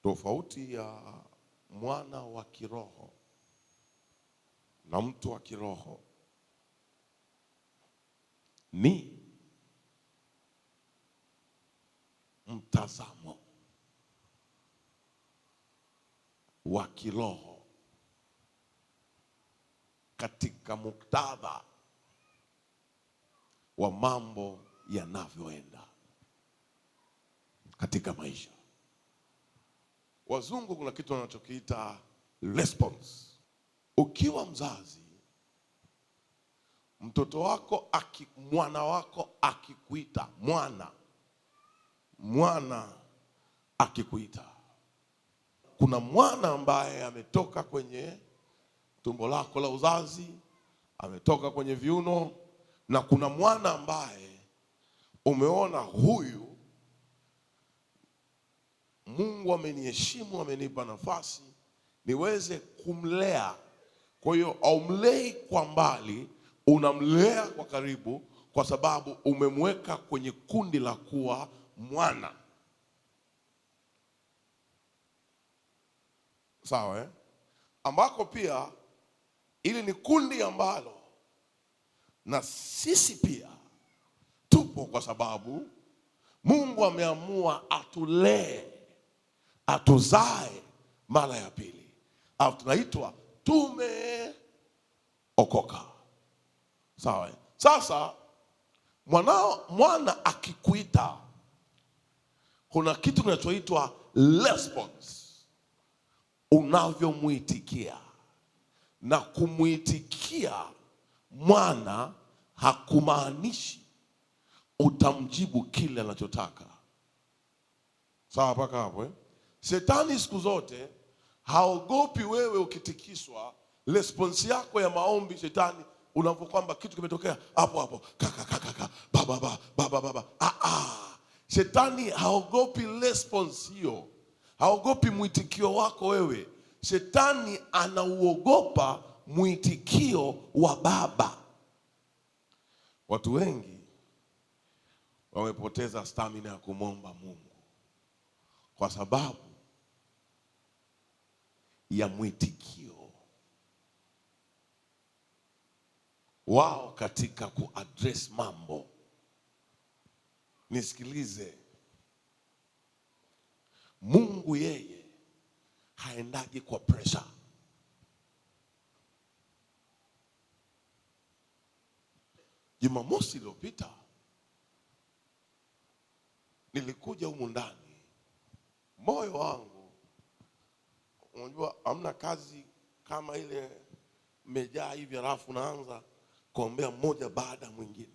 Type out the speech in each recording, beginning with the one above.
Tofauti ya mwana wa kiroho na mtu wa kiroho ni mtazamo wa kiroho katika muktadha wa mambo yanavyoenda katika maisha. Wazungu kuna kitu wanachokiita response. Ukiwa mzazi, mtoto wako mwana wako akikuita, mwana akikuita, kuna mwana ambaye ametoka kwenye tumbo lako la uzazi, ametoka kwenye viuno, na kuna mwana ambaye umeona huyu Mungu ameniheshimu, amenipa nafasi niweze kumlea. Kwa hiyo haumlei kwa mbali, unamlea kwa karibu, kwa sababu umemweka kwenye kundi la kuwa mwana. Sawa eh? Ambako pia ili ni kundi ambalo na sisi pia tupo, kwa sababu Mungu ameamua atulee, atuzae mara ya pili. Au tunaitwa tumeokoka. Sawa. Sasa mwana akikuita, kuna kitu kinachoitwa response. Unavyomuitikia, na kumuitikia mwana hakumaanishi utamjibu kile anachotaka. Sawa mpaka hapo eh? Shetani siku zote haogopi wewe ukitikiswa. Response yako ya maombi, shetani unapokwamba kitu kimetokea hapo kaka baba. Shetani haogopi response hiyo, haogopi mwitikio wako wewe. Shetani anauogopa mwitikio wa baba. Watu wengi wamepoteza stamina ya kumwomba Mungu kwa sababu ya mwitikio wao katika kuaddress mambo. Nisikilize, Mungu yeye haendaje kwa pressure. Jumamosi iliyopita nilikuja humu ndani, moyo wangu, unajua hamna kazi kama ile mmejaa hivi alafu naanza kuombea mmoja baada mwingine.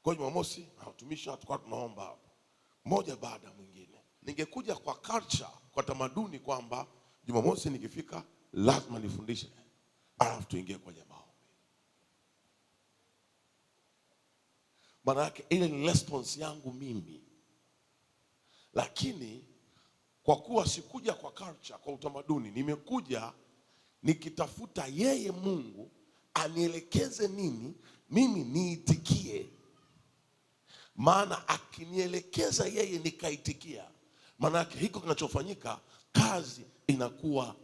Kwa Jumamosi watumishi tulikuwa tunaomba hapo mmoja baada mwingine. Ningekuja kwa culture, kwa tamaduni kwamba Jumamosi nikifika lazima nifundishe, alafu tuingie kwenye maombi. Maana yake ile ni response yangu mimi. Lakini kwa kuwa sikuja kwa culture, kwa utamaduni, nimekuja nikitafuta yeye Mungu anielekeze nini, mimi niitikie. Maana akinielekeza yeye nikaitikia, maana yake hiko kinachofanyika, kazi inakuwa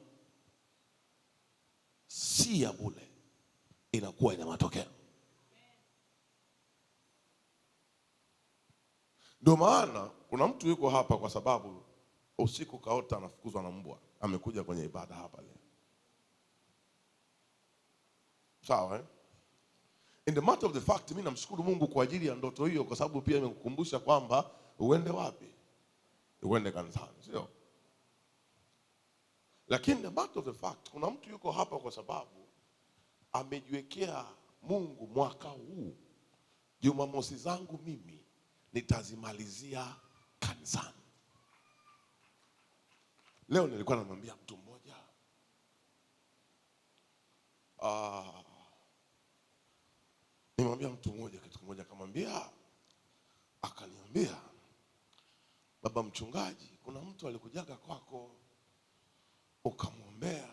si ya bure, inakuwa ina matokeo. Ndio maana kuna mtu yuko hapa kwa sababu usiku kaota anafukuzwa na mbwa, amekuja kwenye ibada hapa leo. Sawa eh? In the matter of the fact, mimi namshukuru Mungu kwa ajili ya ndoto hiyo, kwa sababu pia imekukumbusha kwamba uende wapi? Uende kanisani, sio? Lakini the matter of the fact, kuna mtu yuko hapa kwa sababu amejiwekea Mungu, mwaka huu Jumamosi zangu mimi nitazimalizia kanisani. Leo nilikuwa namwambia mtu mmoja, nimwambia mtu mmoja kitu kimoja, akaniambia, baba mchungaji, kuna mtu alikujaga kwako ukamwombea,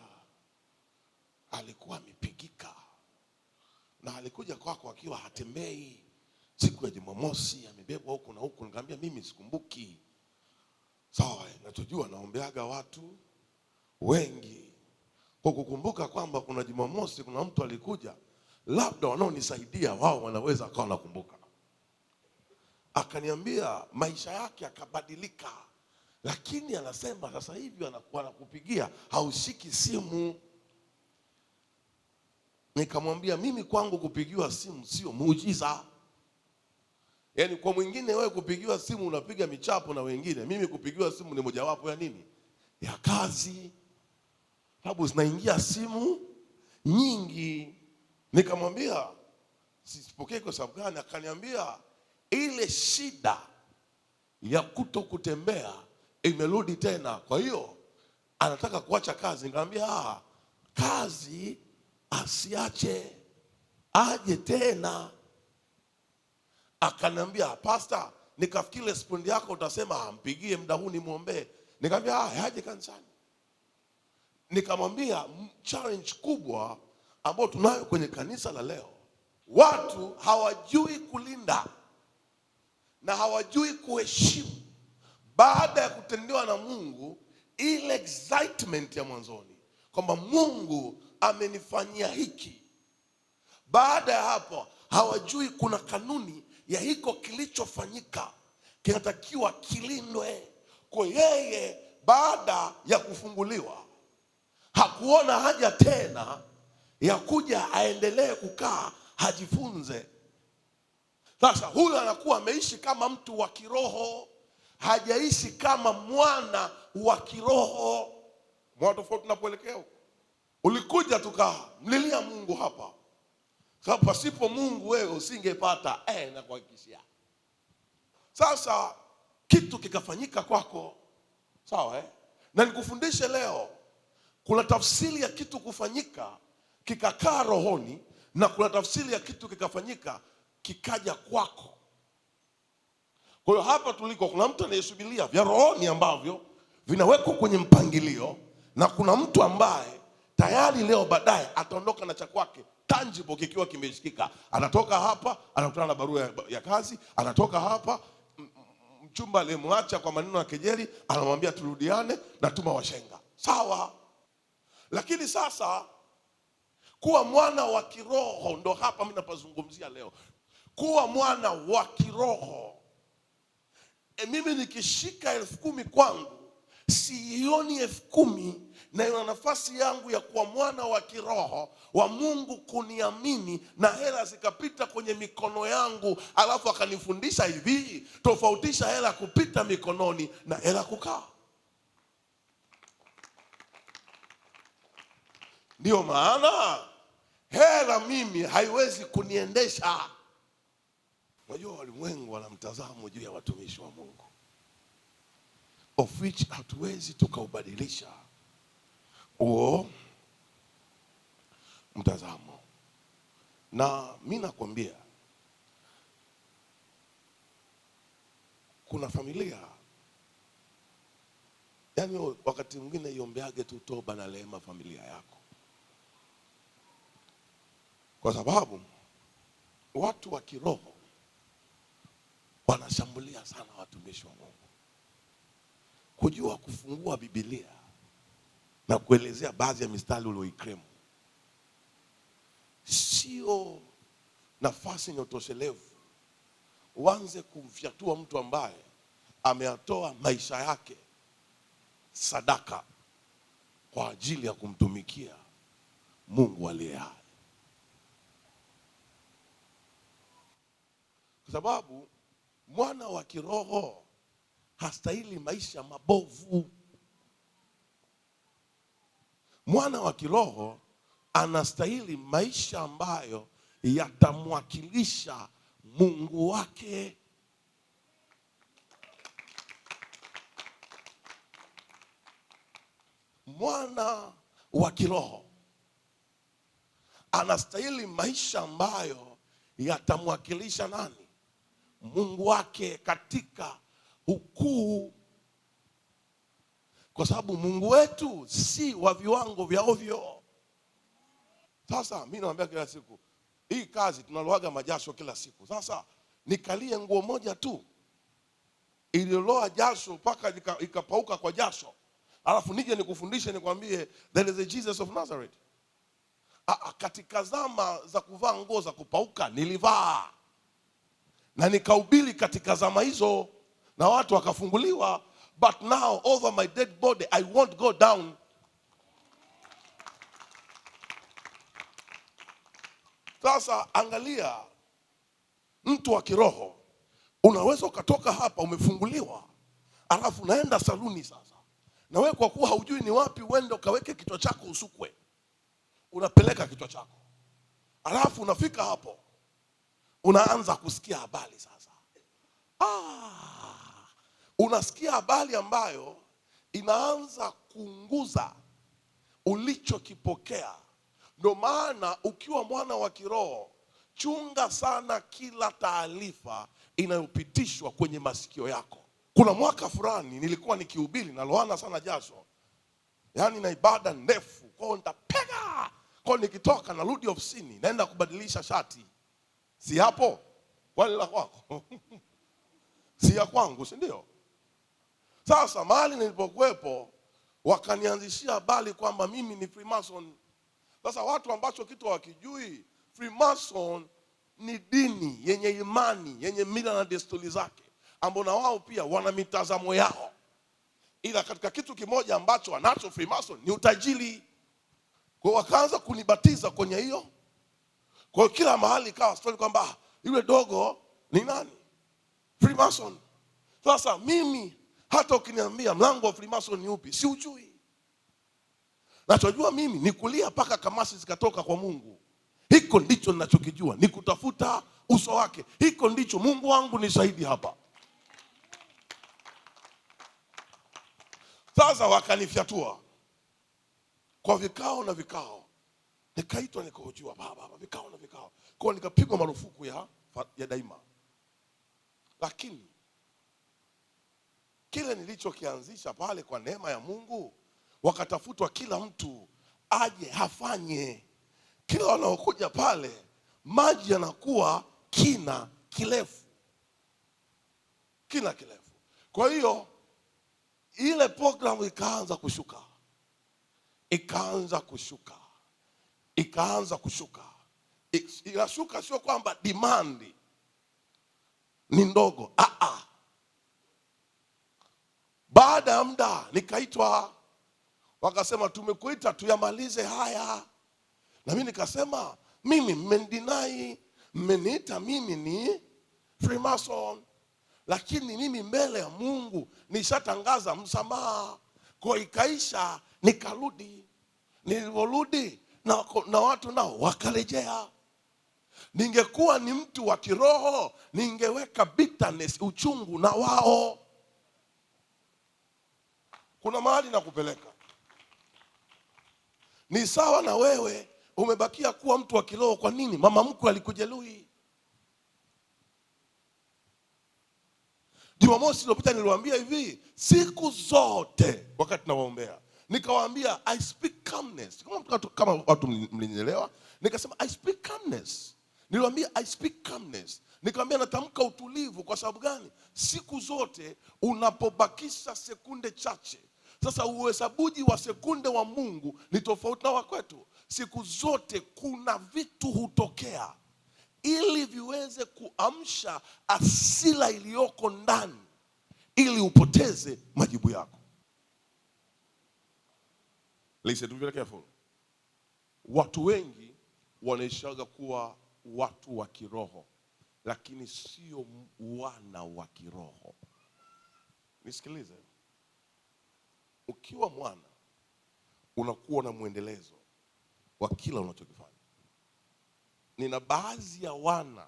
alikuwa amepigika, na alikuja kwako akiwa hatembei, siku ya Jumamosi amebebwa huku na huku. Nikamwambia mimi sikumbuki. Natujua naombeaga watu wengi, kwa kukumbuka kwamba kuna Jumamosi kuna mtu alikuja, labda wanaonisaidia wao wanaweza akawa nakumbuka. Akaniambia maisha yake akabadilika, lakini anasema sasa hivi wanakupigia haushiki simu. Nikamwambia mimi kwangu kupigiwa simu sio muujiza. Yaani kwa mwingine wewe kupigiwa simu unapiga michapo na wengine, mimi kupigiwa simu ni mojawapo ya nini? Ya kazi. Sababu zinaingia simu nyingi. Nikamwambia sipokee kwa sababu gani? Akaniambia ile shida ya kutokutembea imerudi tena, kwa hiyo anataka kuacha kazi. Nikamwambia kazi asiache, aje tena. Akaniambia pastor, nikafikiri respond yako utasema mpigie muda huu nimwombee. Nikamwambia aje kanisani. Nikamwambia challenge kubwa ambayo tunayo kwenye kanisa la leo, watu hawajui kulinda na hawajui kuheshimu baada ya kutendewa na Mungu ile excitement ya mwanzoni kwamba Mungu amenifanyia hiki. Baada ya hapo hawajui kuna kanuni ya hiko kilichofanyika kinatakiwa kilindwe. Kwa yeye baada ya kufunguliwa hakuona haja tena ya kuja aendelee kukaa hajifunze. Sasa huyu anakuwa ameishi kama mtu wa kiroho, hajaishi kama mwana wa kiroho. Mwana tofauti tunapoelekea huko. Ulikuja tukamlilia Mungu hapa. Sababu pasipo Mungu wewe usingepata na kuhakikishia. Sasa kitu kikafanyika kwako. Sawa Na nikufundishe leo, kuna tafsiri ya kitu kufanyika kikakaa rohoni na kuna tafsiri ya kitu kikafanyika kikaja kwako. Kwa hiyo hapa tuliko kuna mtu anayesubiria vya rohoni ambavyo vinawekwa kwenye mpangilio, na kuna mtu ambaye tayari leo baadaye ataondoka na cha kwake tangible kikiwa kimeshikika. Anatoka hapa anakutana na barua ya kazi, anatoka hapa mchumba alimwacha kwa maneno ya kejeli anamwambia turudiane na tuma washenga. Sawa. Lakini sasa kuwa mwana wa kiroho ndo hapa mimi napazungumzia leo. Kuwa mwana wa kiroho. Mimi nikishika 10,000 kwangu sioni 10,000 na ina nafasi yangu ya kuwa mwana wa kiroho wa Mungu kuniamini na hela zikapita kwenye mikono yangu, alafu akanifundisha hivi, tofautisha hela kupita mikononi na hela kukaa. Ndio maana hela mimi haiwezi kuniendesha. Unajua walimwengu wana mtazamo juu ya watumishi wa Mungu, of which hatuwezi tukaubadilisha huo mtazamo. Na mimi nakwambia kuna familia, yani wakati mwingine iombeage tu toba na rehema familia yako, kwa sababu watu wa kiroho wanashambulia sana watumishi wa Mungu. Kujua kufungua Biblia na kuelezea baadhi ya mistari ulioikremu sio nafasi ya utoshelevu. Uanze kumfyatua mtu ambaye ameatoa maisha yake sadaka kwa ajili ya kumtumikia Mungu aliye hai. Kwa sababu mwana wa kiroho hastahili maisha mabovu. Mwana wa kiroho anastahili maisha ambayo yatamwakilisha Mungu wake. Mwana wa kiroho anastahili maisha ambayo yatamwakilisha nani? Mungu wake katika ukuu. Kwa sababu Mungu wetu si wa viwango vya ovyo. Sasa mimi naambia kila siku, hii kazi tunaloaga majasho kila siku. Sasa nikalie nguo moja tu ililoa jasho mpaka ikapauka kwa jasho, alafu nije nikufundishe nikwambie there is a Jesus of Nazareth. Katika zama za kuvaa nguo za kupauka nilivaa, na nikahubiri katika zama hizo na watu wakafunguliwa. But now over my dead body I won't go down. Sasa angalia, mtu wa kiroho unaweza ukatoka hapa umefunguliwa, alafu naenda saluni sasa, na wewe kwa kuwa haujui ni wapi uende ukaweke kichwa chako usukwe, unapeleka kichwa chako, alafu unafika hapo unaanza kusikia habari sasa. Unasikia habari ambayo inaanza kuunguza ulichokipokea. Ndio maana ukiwa mwana wa kiroho, chunga sana kila taarifa inayopitishwa kwenye masikio yako. Kuna mwaka fulani nilikuwa nikihubiri na loana sana jasho, yaani na ibada ndefu, kwa nitapega, kwa nikitoka narudi ofisini naenda kubadilisha shati. Si hapo? Kwani la kwako? Si ya kwangu, si ndio? Sasa mahali nilipokuwepo wakanianzishia habari kwamba mimi ni Freemason. Sasa watu ambacho kitu hawakijui, Freemason ni dini yenye imani, yenye mila na desturi zake, ambao na wao pia wana mitazamo yao. Ila katika kitu kimoja ambacho wanacho Freemason ni utajiri. Kwa wakaanza kunibatiza kwenye hiyo. Kwa kila mahali kawa story kwamba yule dogo ni nani? Freemason. Sasa mimi hata ukiniambia mlango wa Freemason ni upi, si ujui. Nachojua mimi ni kulia paka kamasi zikatoka kwa Mungu. Hiko ndicho ninachokijua, ni kutafuta uso wake. Hiko ndicho Mungu wangu ni shahidi hapa. Sasa wakanifyatua kwa vikao na vikao. Nikaitwa nikahojiwa, baba vikao na vikao. Kwa nikapigwa marufuku ya daima. Lakini kile nilichokianzisha pale kwa neema ya Mungu, wakatafutwa kila mtu aje hafanye. Kila wanaokuja pale maji yanakuwa kina kirefu. Kina kirefu. Kwa hiyo ile programu ikaanza kushuka. Ikaanza kushuka. Ikaanza kushuka. Inashuka sio kwamba demand ni ndogo. Baada ya muda nikaitwa, wakasema tumekuita tuyamalize haya. Na mimi nikasema mimi mmendinai, mmeniita mimi ni Freemason, lakini mimi mbele ya Mungu nishatangaza msamaha. Kwa ikaisha, nikarudi. Niliporudi na watu nao wakarejea. Ningekuwa ni mtu wa kiroho, ningeweka bitterness, uchungu na wao. Kuna mahali na kupeleka. Ni sawa na wewe umebakia kuwa mtu wa kiroho. Kwa nini? Mama mkwe alikujeruhi. Jumamosi iliyopita niliwaambia hivi, siku zote wakati nawaombea nikawaambia I speak calmness. Kama watu mlinielewa, nikasema I speak calmness. Niliwaambia I speak calmness. Nikamwambia natamka utulivu. Kwa sababu gani? Siku zote unapobakisha sekunde chache. Sasa uhesabuji wa sekunde wa Mungu ni tofauti na wa kwetu. Siku zote kuna vitu hutokea ili viweze kuamsha asila iliyoko ndani, ili upoteze majibu yako. Listen, be very careful. Watu wengi wanaishaga kuwa watu wa kiroho, lakini sio wana wa kiroho. Nisikilize. Ukiwa mwana, unakuwa na muendelezo wa kila unachokifanya. Nina baadhi ya wana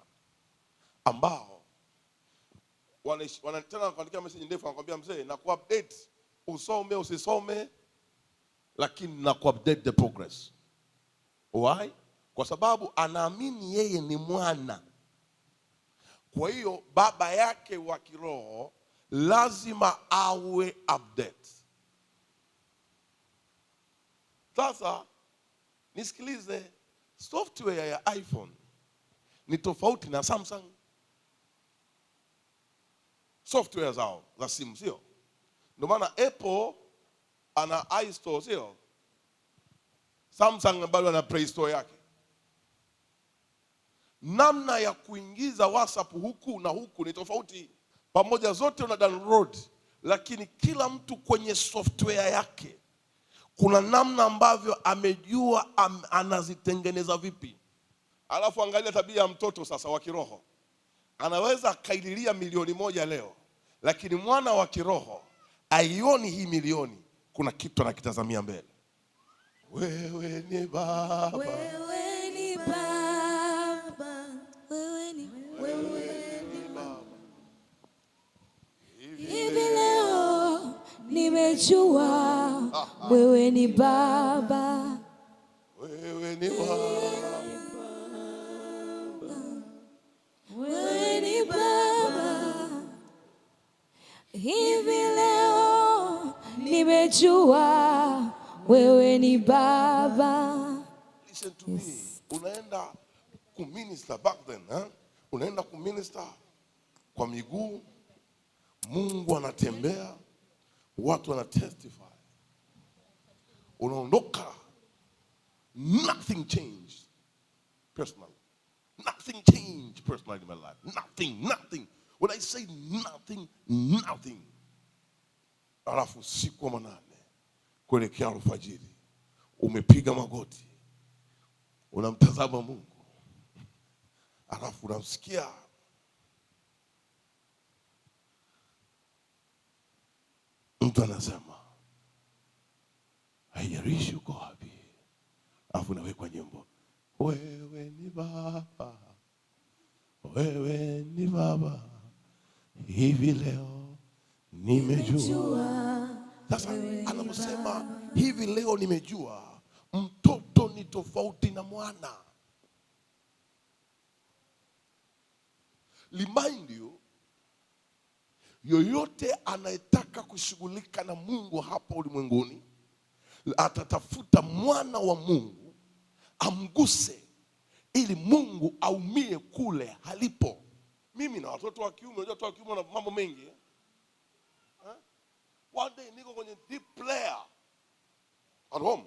ambao wanataka kuandika message ndefu, anakuambia mzee, na kuupdate usome usisome, lakini na kuupdate the progress. Why? Kwa sababu anaamini yeye ni mwana. Kwa hiyo baba yake wa kiroho lazima awe update. Sasa nisikilize, software ya iPhone ni tofauti na Samsung. software zao za simu, sio? Ndio maana Apple ana iStore, sio? Samsung bado ana Play Store yake. Namna ya kuingiza WhatsApp huku na huku ni tofauti. Pamoja zote una download, lakini kila mtu kwenye software yake kuna namna ambavyo amejua anazitengeneza vipi. Alafu angalia tabia ya mtoto sasa wa kiroho. Anaweza akaililia milioni 1 leo, lakini mwana wa kiroho aioni hii milioni, kuna kitu anakitazamia mbele. Wewe ni Baba, wewe ni Baba, wewe ni Baba. Hivi leo nimejua wewe ni Baba, wewe ni Baba, wewe ni Baba. Hivi leo nimejua wewe ni Baba. Listen to me. Unaenda kuminister back then, unaenda kuminister kwa miguu, Mungu anatembea, watu wana testify. Unaondoka, nothing changed personally. Nothing changed personally in my life. Nothing. When I say nothing. Alafu siku wa manane kuelekea alfajiri, umepiga magoti, unamtazama Mungu, alafu unamsikia mtu anasema, haijalishi uko wapi, alafu unawekwa nyimbo, wewe ni Baba, wewe ni Baba, hivi leo nimejua. Sasa anaposema hivi leo nimejua, mtoto ni tofauti na mwana. Remind you, yoyote anayetaka kushughulika na Mungu hapa ulimwenguni atatafuta mwana wa Mungu amguse, ili Mungu aumie kule halipo. Mimi na watoto wa kiume, unajua watoto wa kiume wana mambo mengi. One day niko kwenye deep prayer at home,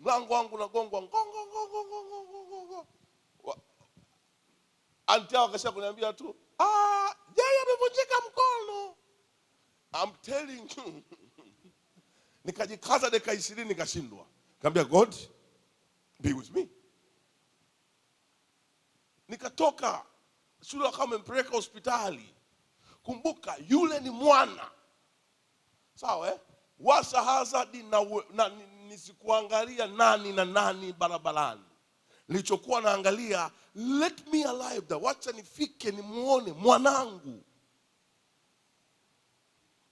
mlango wangu unagongwa, ngongo. Anti yao akasha kuniambia tu, yeye amevunjika mkono. I'm telling you. Nikajikaza dakika 20 nikashindwa. Nikamwambia God, be with me. Nikatoka shule, akawa amempeleka hospitali. Kumbuka yule ni mwana. Sawa Washa hazard na nisikuangalia nani na nani barabarani. Nilichokuwa naangalia, let me alive that. Wacha nifike nimuone mwanangu.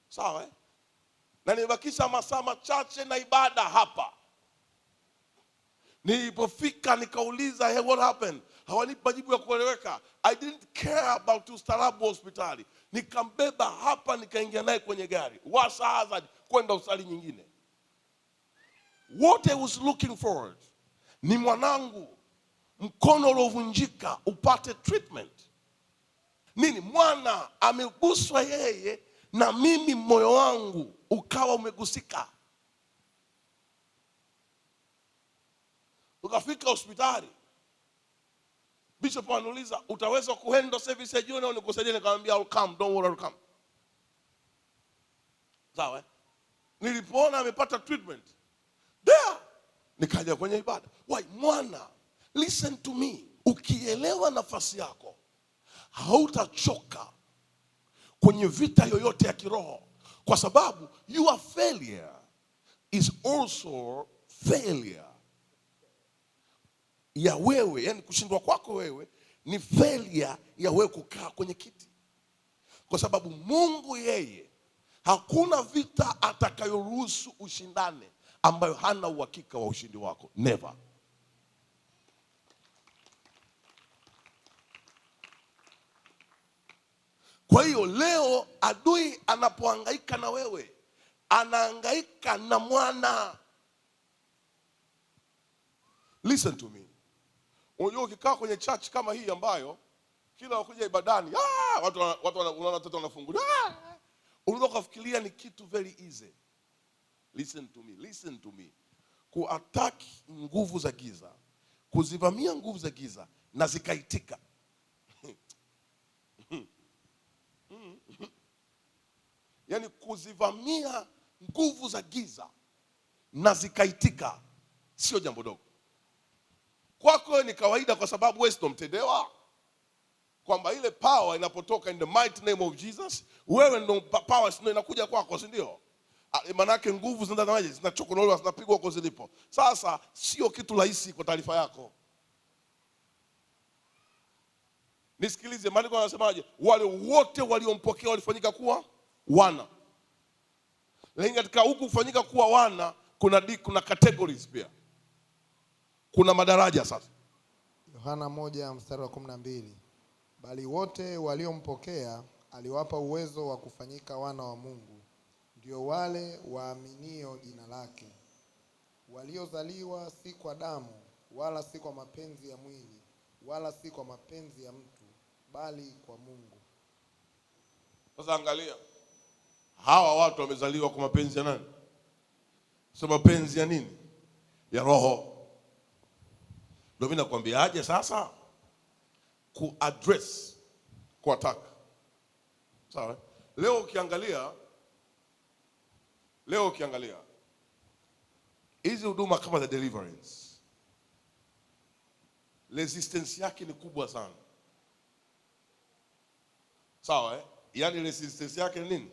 Sawa Na nilibakisha masaa machache na ibada hapa. Nilipofika nikauliza, hey, what happened? Hawanipi majibu ya kueleweka. I didn't care about ustaarabu wa hospitali. Nikambeba hapa, nikaingia naye kwenye gari. Washa hazard kwenda hospitali nyingine. What I was looking forward ni mwanangu mkono uliovunjika upate treatment. Nini? Mwana ameguswa yeye na mimi moyo wangu ukawa umegusika. Ukafika hospitali. Bishop anauliza, utaweza kuhandle service ya jioni au nikusaidie? Nikamwambia I'll come, don't worry, I'll come. Sawa Nilipoona amepata treatment, there nikaja kwenye ibada. Why? Mwana, listen to me. Ukielewa nafasi yako, hautachoka kwenye vita yoyote ya kiroho, kwa sababu your failure is also failure ya wewe. Yani kushindwa kwako wewe ni failure ya wewe kukaa kwenye kiti, kwa sababu Mungu yeye hakuna vita atakayoruhusu ushindane ambayo hana uhakika wa ushindi wako. Never. Kwa hiyo leo adui anapohangaika na wewe, anahangaika na mwana. Listen to me. Unajua ukikaa kwenye church kama hii ambayo Kila wakija ibadani, watu unaona watoto wanafunguliwa. Unaweza kufikiria ni kitu very easy. Listen to me. Kuattack nguvu za giza, kuzivamia nguvu za giza na zikaitika. Yaani kuzivamia nguvu za giza na zikaitika sio jambo dogo. Kwako ni kawaida kwa sababu wewe ndio mtendewa. Kwamba ile power inapotoka in the mighty name of Jesus, wewe ndio power sio inakuja kwako, si ndio? Manake nguvu zinazanaje, zinachokonolewa, zinapigwa huko zilipo. Sasa sio kitu rahisi kwa taarifa yako. Nisikilize, maandiko yanasemaje? Wale wote waliompokea walifanyika kuwa wana. Lakini katika huku kufanyika kuwa wana kuna categories pia. Kuna madaraja sasa. Yohana 1:12. Bali wote waliompokea aliwapa uwezo wa kufanyika wana wa Mungu, ndio wale waaminio jina lake, waliozaliwa si kwa damu wala si kwa mapenzi ya mwili wala si kwa mapenzi ya mtu, bali kwa Mungu. Sasa angalia, hawa watu wamezaliwa kwa mapenzi ya nani? Sio mapenzi ya nini? Ya Roho. Ndio mimi nakwambia aje sasa ku-address, ku-attack. Sawa? Leo ukiangalia hizi huduma kama the deliverance, resistance yake ni kubwa sana. Sawa? Yaani resistance yake ni nini?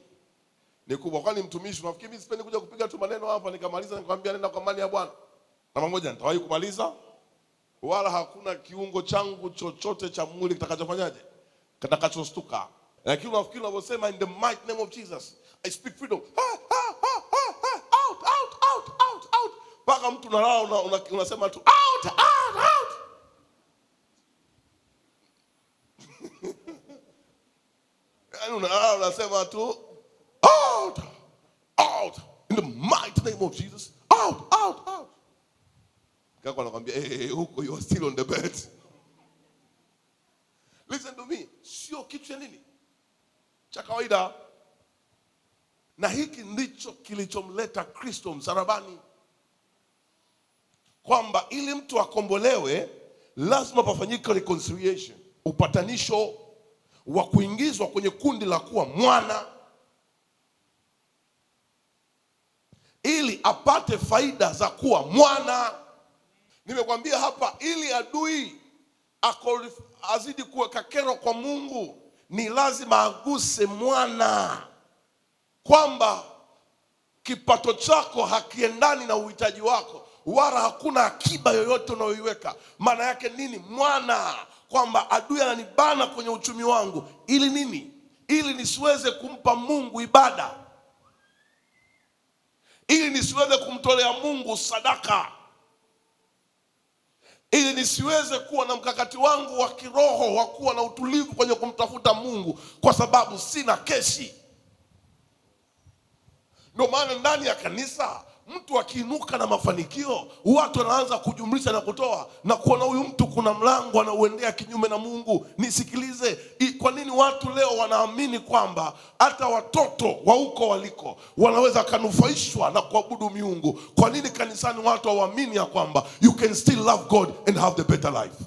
Ni kubwa. Kwani mtumishi unafikiri mimi sipendi kuja kupiga tu maneno hapa nikamaliza nikwambia nenda kwa amani ya Bwana? Namba moja, nitawahi kumaliza? Wala hakuna kiungo changu chochote cha mwili kitakachofanyaje? Kitakachostuka. Lakini unafikiri unaposema in the mighty name of Jesus, I speak freedom. Out. Paka mtu unalala unasema tu out. Yaani unalala unasema tu out. In the mighty name of Jesus. Out. Kako anakuambia huko you are still on the bed. Listen to me. Sio kitu cha nini? Cha kawaida. Na hiki ndicho kilichomleta Kristo msalabani. Kwamba ili mtu akombolewe lazima pafanyike reconciliation, upatanisho wa kuingizwa kwenye kundi la kuwa mwana, ili apate faida za kuwa mwana. Nimekwambia hapa, ili adui azidi kuweka kero kwa Mungu, ni lazima aguse mwana. Kwamba kipato chako hakiendani na uhitaji wako, wala hakuna akiba yoyote unayoiweka. Maana yake nini? Mwana. Kwamba adui ananibana kwenye uchumi wangu, ili nini? Ili nisiweze kumpa Mungu ibada, ili nisiweze kumtolea Mungu sadaka, ili nisiweze kuwa na mkakati wangu wa kiroho wa kuwa na utulivu kwenye kumtafuta Mungu, kwa sababu sina keshi. Ndio maana ndani ya kanisa mtu akiinuka na mafanikio, watu wanaanza kujumlisha na kutoa na kuona huyu mtu kuna mlango anauendea kinyume na Mungu. Nisikilize, kwa nini watu leo wanaamini kwamba hata watoto wa huko waliko wanaweza kanufaishwa na kuabudu miungu? Kwa nini kanisani watu hawaamini ya kwamba you can still love God and have the better life?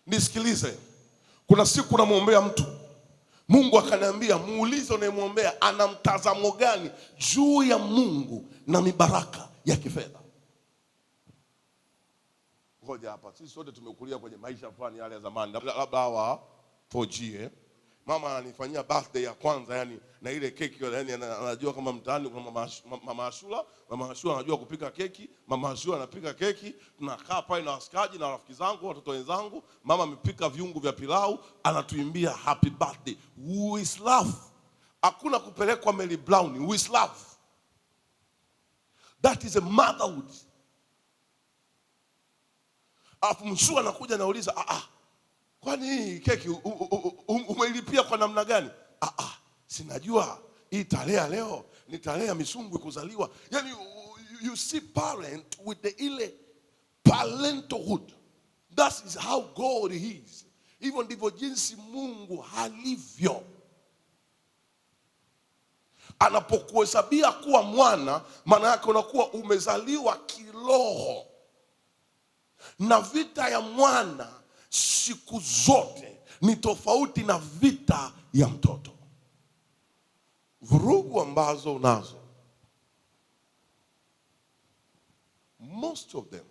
Nisikilize, kuna siku namwombea mtu, Mungu akaniambia muulize unayemwombea ana mtazamo gani juu ya Mungu na mibaraka ya kifedha. Ngoja hapa, sisi sote tumekulia kwenye maisha fulani yale ya zamani, labda hawa 4G. Mama ananifanyia birthday ya kwanza, yani na ile keki, yani anajua kama mtaani kuna mama Ashura anajua kupika keki. Mama Ashura anapika keki, tunakaa pale na wasikaji na rafiki zangu, watoto wenzangu. Mama amepika viungo vya pilau, anatuimbia happy birthday. Who is love? Hakuna kupelekwa Mary Brown. Who is love? That is a motherhood. Alafu mshua anakuja anauliza, kwani hii keki umeilipia kwa namna gani? Sinajua hii tarehe leo ni tarehe ya misungwi kuzaliwa. Yani you see parent with the ile parenthood. That is how God is. Hivyo ndivyo jinsi Mungu halivyo. Anapokuhesabia kuwa mwana, maana yake unakuwa umezaliwa kiroho. Na vita ya mwana siku zote ni tofauti na vita ya mtoto. Vurugu ambazo unazo, most of them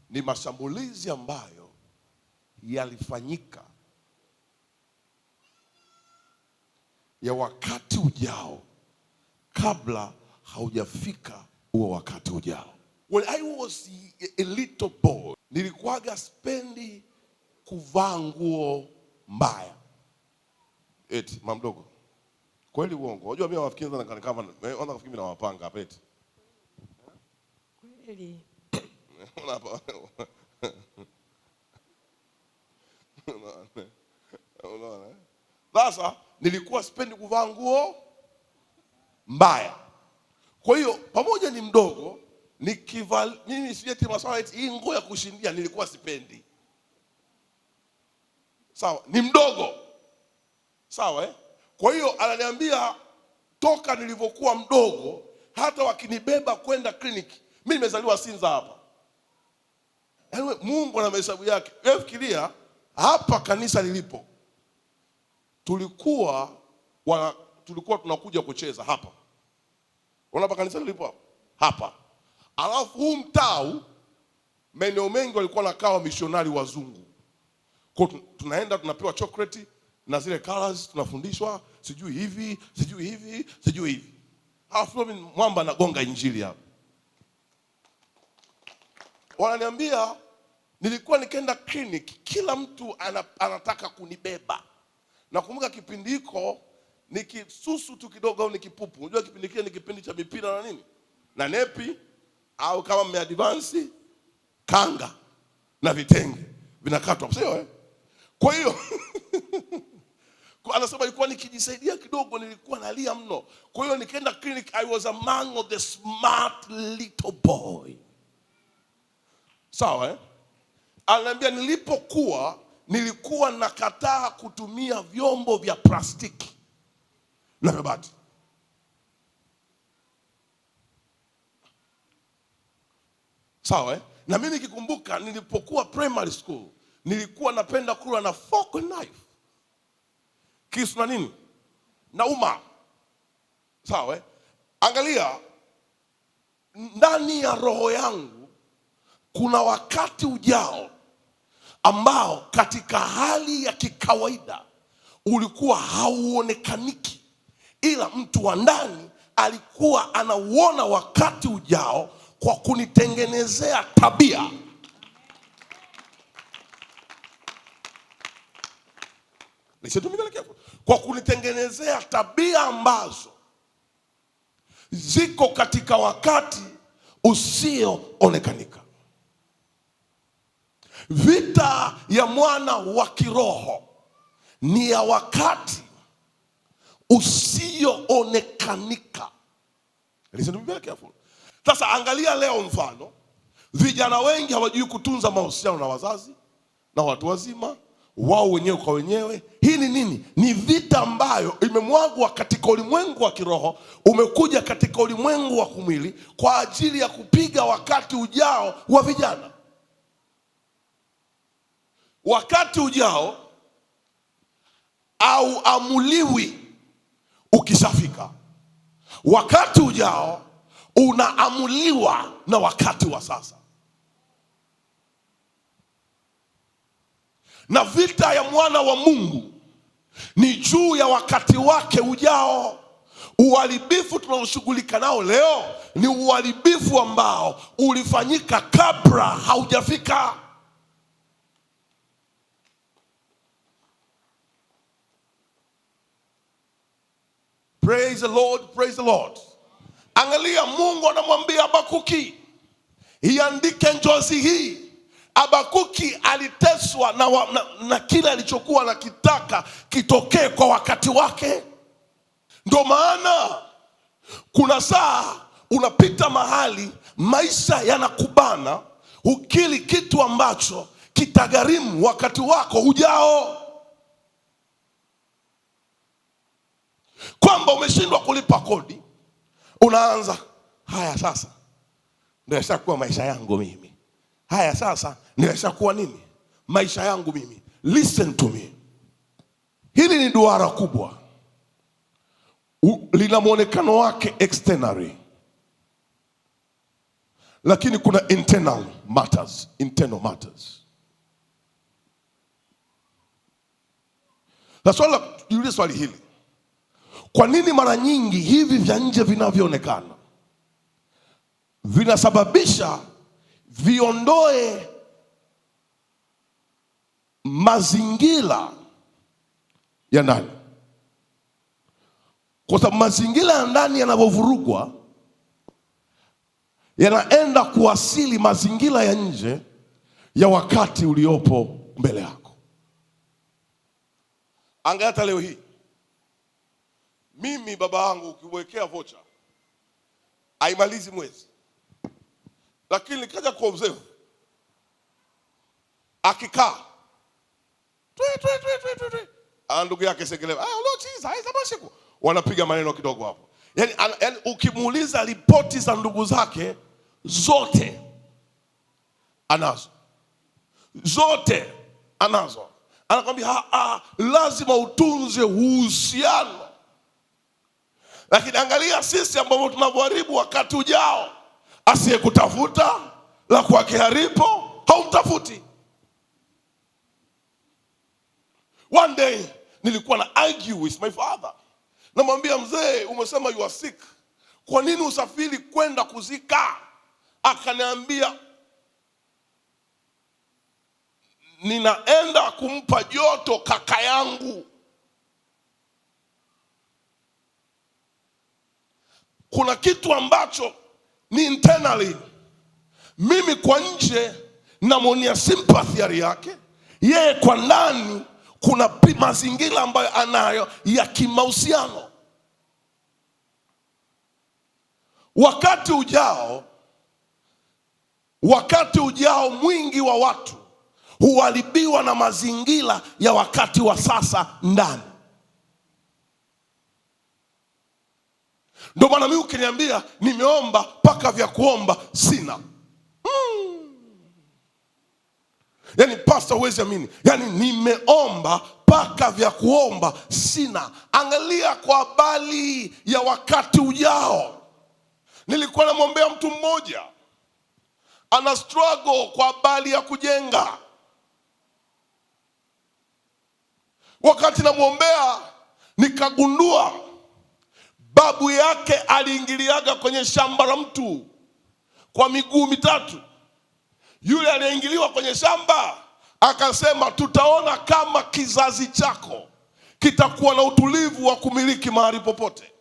ni mashambulizi ambayo yalifanyika ya wakati ujao kabla haujafika huo wakati ujao. When I was a little boy, nilikuwaga spendi kuvaa nguo mbaya. Eti mamdogo, kweli uongo? Unajua mimi nafikiri sana kama nafikiri na wapanga hapa eti. Kweli. Unaona? Sasa nilikuwa sipendi kuvaa nguo mbaya. Kwa hiyo pamoja ni mdogo, mimi sieti maswala eti hii nguo ya kushindia, nilikuwa sipendi. Sawa, ni mdogo. Sawa Kwa hiyo ananiambia toka nilivyokuwa mdogo, hata wakinibeba kwenda kliniki, mimi nimezaliwa Sinza hapa. Anyway, Mungu ana mahesabu yake. Wewe fikiria hapa kanisa lilipo. Tulikuwa tunakuja kucheza hapa. Unaona kanisa lilipo hapa. Alafu huu mtau, maeneo mengi walikuwa nakaa wa missionari wazungu. Kwa tunaenda tunapewa chocolate na zile colors, tunafundishwa sijui hivi, sijui hivi, sijui hivi. Alafu mimi mwamba nagonga injili hapa. Wananiambia nilikuwa nikaenda clinic, kila mtu anataka kunibeba. Nakumbuka kipindi hiko nikisusu tu kidogo au nikipupu. Unajua kipindi kile ni kipindi cha mipira na nini? Na nepi au kama mmeadvance kanga na vitenge vinakatwa, sio Kwa hiyo anasema ilikuwa nikijisaidia kidogo nilikuwa nalia mno. Kwa hiyo nikaenda clinic, I was among of the smart little boy. Sawa Ananiambia nilikuwa nakataa kutumia vyombo vya plastiki na mabati. Sawa Na mimi nikikumbuka nilipokuwa primary school, nilikuwa napenda kula na fork and knife. Kisu na nini? Na uma. Sawa Angalia, ndani ya roho yangu kuna wakati ujao ambao katika hali ya kikawaida ulikuwa hauonekaniki, ila mtu wa ndani alikuwa anauona wakati ujao kwa kunitengenezea tabia. Kwa kunitengenezea tabia ambazo ziko katika wakati usioonekanika. Vita ya mwana wa kiroho ni ya wakati usioonekanika. Sasa angalia leo mfano, vijana wengi hawajui kutunza mahusiano na wazazi na watu wazima, wao wenyewe kwa wenyewe. Hii ni nini? Ni vita ambayo imemwagwa katika ulimwengu wa kiroho, umekuja katika ulimwengu wa kumwili kwa ajili ya kupiga wakati ujao wa vijana. Wakati ujao au amuliwi ukishafika. Wakati ujao unaamuliwa na wakati wa sasa. Na vita ya mwana wa Mungu ni juu ya wakati wake ujao. Uharibifu tunaoshughulika nao leo ni uharibifu ambao ulifanyika kabla haujafika. Praise the Lord, praise the Lord. Angalia, Mungu anamwambia Habakuki iandike njozi hii. Habakuki aliteswa na kile alichokuwa anakitaka kitokee kwa wakati wake. Ndio maana kuna saa unapita mahali maisha yanakubana, Ukili kitu ambacho kitagharimu wakati wako ujao. Kwamba umeshindwa kulipa kodi, unaanza haya sasa ndio yashakuwa maisha yangu mimi. Haya sasa ndio yashakuwa nini? Maisha yangu mimi. Listen to me. Hili ni duara kubwa. Lina muonekano wake externally, lakini kuna internal matters. Na swali hili, kwa nini mara nyingi hivi vya nje vinavyoonekana vinasababisha viondoe mazingira ya ndani? Kwa sababu mazingira ya ndani yanapovurugwa yanaenda kuasili mazingira ya nje ya wakati uliopo mbele yako. Angalia hata leo hii, mimi baba yangu ukiwekea vocha haimalizi mwezi, lakini nikaja kwa observe akikaa ndugu yake Segelewa wanapiga maneno kidogo hapo. Yani ukimuuliza ripoti za ndugu zake zote anazo. Anakwambia lazima utunze uhusiano. Lakini angalia sisi ambao tunavyoharibu wakati ujao. Asiyekutafuta la kwake haripo haumtafuti. One day nilikuwa na argue with my father. Namwambia, mzee, umesema you are sick, kwa nini usafiri kwenda kuzika? Akaniambia, ninaenda kumpa joto kaka yangu. Kuna kitu ambacho ni internally. Mimi kwa nje namuonia sympathy yake, yeye kwa ndani kuna mazingira ambayo anayo ya kimahusiano. Wakati ujao mwingi wa watu huharibiwa na mazingira ya wakati wa sasa ndani. Ndio maana mimi ukiniambia nimeomba paka vya kuomba sina. Yani pastor, huwezi amini, yani nimeomba paka vya kuomba sina. Angalia kwa habari ya wakati ujao. Nilikuwa namwombea mtu mmoja ana struggle kwa habari ya kujenga. Wakati namwombea nikagundua babu yake aliingiliaga kwenye shamba la mtu kwa miguu mitatu. Yule aliyeingiliwa kwenye shamba akasema, tutaona kama kizazi chako kitakuwa na utulivu wa kumiliki mahali popote.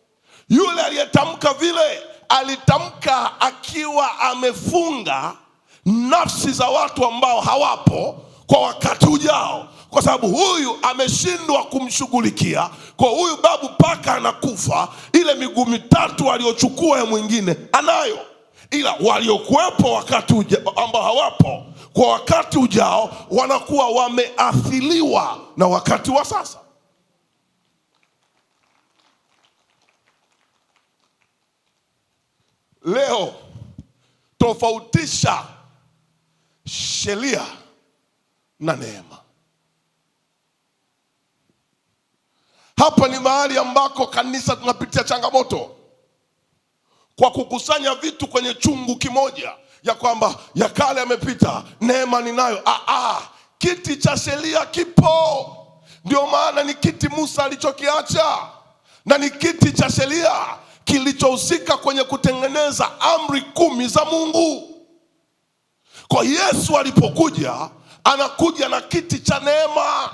Yule aliyetamka vile alitamka akiwa amefunga nafsi za watu ambao hawapo kwa wakati ujao, kwa sababu huyu ameshindwa kumshughulikia. Kwa huyu babu paka anakufa, ile miguu mitatu aliyochukua ya mwingine anayo, ila waliokuwepo wakati ambao hawapo kwa wakati ujao wanakuwa wameathiriwa na wakati wa sasa. Leo tofautisha sheria na neema. Hapa ni mahali ambako kanisa tunapitia changamoto kwa kukusanya vitu kwenye chungu kimoja, ya kwamba ya kale yamepita, neema ninayo. Kiti cha sheria kipo. Ndio maana ni kiti Musa alichokiacha, na ni kiti cha sheria kilichohusika kwenye kutengeneza amri 10 za Mungu. Kwa Yesu alipokuja, anakuja na kiti cha neema.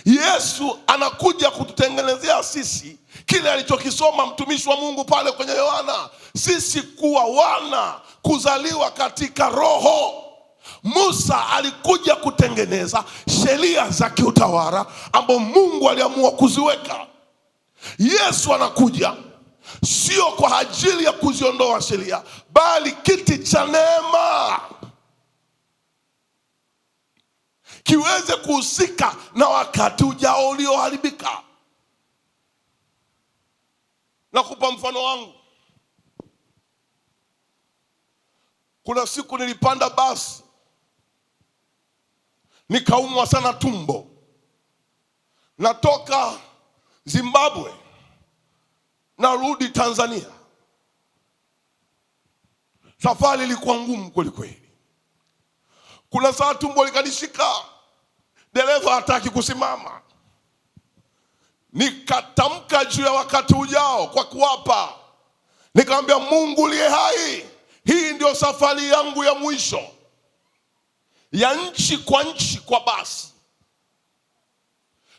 Yesu anakuja kututengenezea sisi kile alichokisoma mtumishi wa Mungu pale kwenye Yohana, sisi kuwa wana, kuzaliwa katika roho. Musa alikuja kutengeneza sheria za kiutawala ambapo Mungu aliamua kuziweka. Yesu anakuja sio kwa ajili ya kuziondoa sheria, bali kiti cha neema. kiweze kuhusika na wakati ujao ulioharibika. Nakupa mfano wangu. Kuna siku nilipanda basi, nikaumwa sana tumbo. Natoka Zimbabwe narudi Tanzania. Safari ilikuwa ngumu kweli kweli. Kuna saa tumbo likanishika, dereva hataki kusimama. Nikatamka juu ya wakati ujao kwa kuapa. Nikamwambia Mungu aliye hai, hii ndio safari yangu ya mwisho ya nchi kwa basi.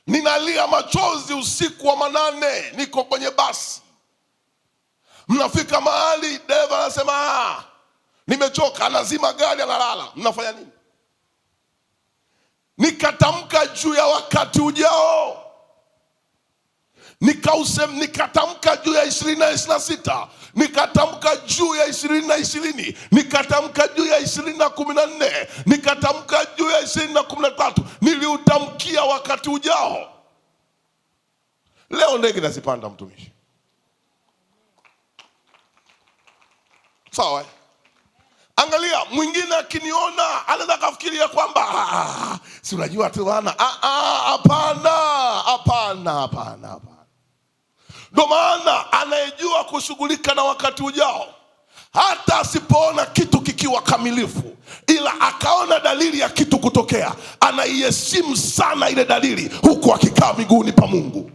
Ninalia machozi usiku wa manane, niko kwenye basi. Mnafika mahali dereva anasema nimechoka, anazima gari analala. Mnafanya nini? Nikatamka juu ya wakati ujao. Nikatamka juu ya 2026, nikatamka juu ya 2020, nikatamka juu ya 2014, nikatamka juu ya 2013. Niliutamkia wakati ujao. Leo ndege nazipanda, mtumishi. Sawa? Angalia, mwingine akiniona anaweza kufikiria kwamba si unajua tu bana. Hapana. Ndio maana anayejua kushughulika na wakati ujao, hata asipoona kitu kikiwa kamilifu, ila akaona dalili ya kitu kutokea, anaiheshimu sana ile dalili, huku akikaa miguuni pa Mungu.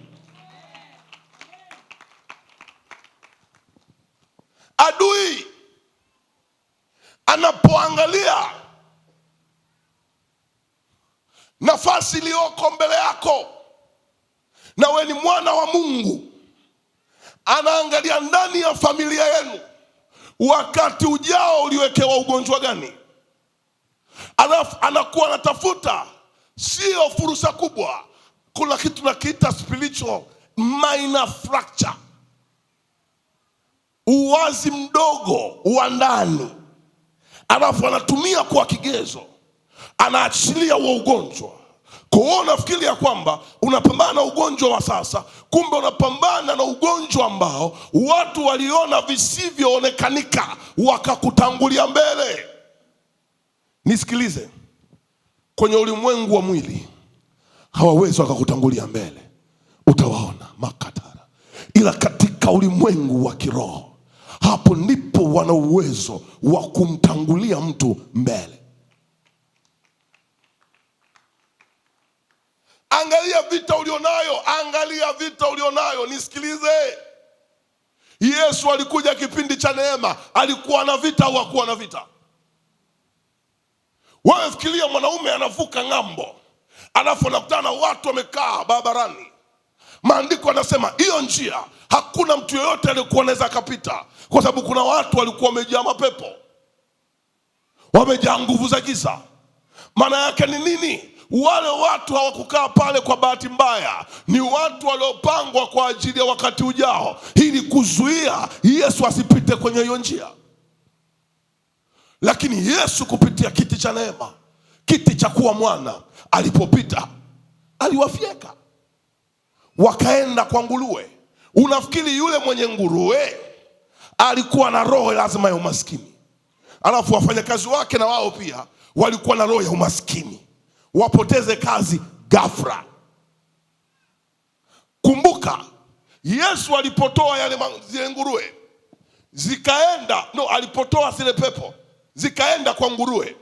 Adui anapoangalia nafasi iliyoko mbele yako, na wewe ni mwana wa Mungu, anaangalia ndani ya familia yenu wakati ujao uliwekewa ugonjwa gani. Alafu anakuwa anatafuta sio fursa kubwa. Kuna kitu tunakiita spiritual minor fracture, uwazi mdogo wa ndani. Alafu anatumia kwa kigezo, anaachilia huo ugonjwa. Kwa hiyo unafikiri ya kwamba unapambana na ugonjwa wa sasa, kumbe unapambana na ugonjwa ambao watu waliona visivyoonekanika wakakutangulia mbele. Nisikilize, kwenye ulimwengu wa mwili hawawezi wakakutangulia mbele, utawaona makatara. Ila katika ulimwengu wa kiroho, hapo ndipo wana uwezo wa kumtangulia mtu mbele. Angalia vita ulionayo, Nisikilize, Yesu alikuja kipindi cha neema, alikuwa na vita au hakuwa na vita? Wewe fikiria, mwanaume anavuka ng'ambo, alafu anakutana na watu wamekaa barabarani. Maandiko yanasema hiyo njia hakuna mtu yeyote aliyekuwa anaweza kupita, kwa sababu kuna watu walikuwa wamejaa mapepo, wamejaa nguvu za giza. Maana yake ni nini? Wale watu hawakukaa pale kwa bahati mbaya, ni watu waliopangwa kwa ajili ya wakati ujao, ili kuzuia Yesu asipite kwenye hiyo njia. Lakini Yesu kupitia kiti cha neema, kiti cha kuwa mwana, alipopita aliwafyeka, wakaenda kwa nguruwe. Unafikiri yule mwenye nguruwe alikuwa na roho lazima ya umaskini? Alafu wafanyakazi wake na wao pia walikuwa na roho ya umaskini, wapoteze kazi ghafla. Kumbuka, Yesu alipotoa zile nguruwe zikaenda, alipotoa zile pepo zikaenda kwa nguruwe,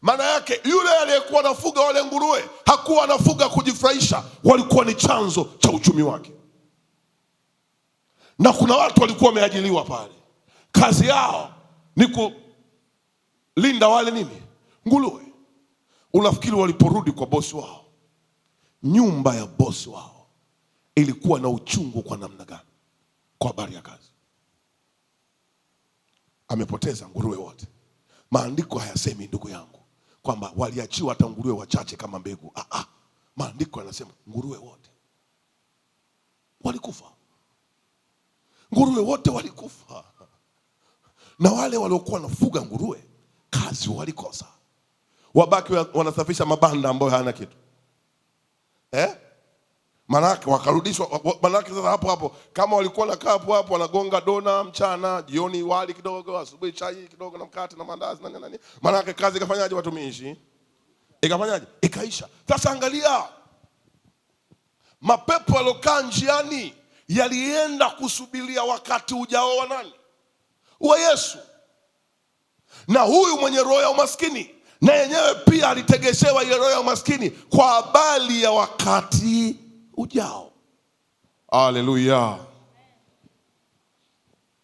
maana yake yule aliyekuwa anafuga wale nguruwe hakuwa anafuga kujifurahisha, walikuwa ni chanzo cha uchumi wake. Na kuna watu walikuwa wameajiriwa pale, kazi yao ni kulinda wale nguruwe. Unafikiri waliporudi kwa bosi wao, nyumba ya bosi wao ilikuwa na uchungu kwa namna gani kwa habari ya kazi? Amepoteza nguruwe wote. Maandiko hayasemi, ndugu yangu, kwamba waliachiwa hata nguruwe wachache kama mbegu. Maandiko yanasema nguruwe wote walikufa. Nguruwe wote walikufa. Na wale waliokuwa wanafuga nguruwe kazi walikosa. wabaki wanasafisha mabanda ambayo hayana kitu. Manake wakarudishwa, manake sasa hapo kama walikuwa nakaa hapo wanagonga dona mchana, jioni wali kidogo, asubuhi chai kidogo na mkate na mandazi na nini. Manake kazi ikafanyaje watumishi? Ikafanyaje? Ikaisha. Sasa angalia, mapepo yalokaa njiani yalienda kusubiria wakati ujao wa nani? Wa Yesu. Na huyu mwenye roho ya umaskini na yenyewe pia alitegeshewa ile roho ya umaskini kwa habari ya wakati ujao. Haleluya.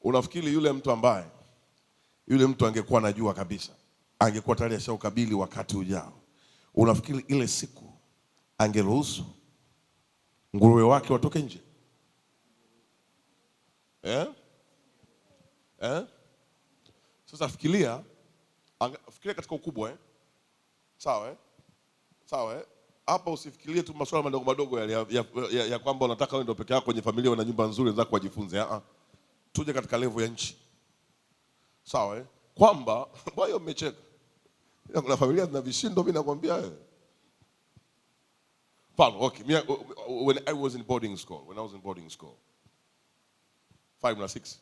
Unafikiri yule mtu angekuwa anajua kabisa, angekuwa tayari ashaukabili wakati ujao, unafikiri ile siku angeruhusu nguruwe wake watoke nje? Sasa fikiria katika ukubwa. Sawa hapa usifikirie tu masuala madogo madogo ya kwamba unataka wewe ndio peke yako kwenye familia na nyumba nzuri za kujifunze. Tuje katika level ya nchi. Sawa kwamba mbona mmecheka? Kuna familia zina vishindo, mimi nakwambia wewe. Okay, when I was in boarding school, 5 na 6.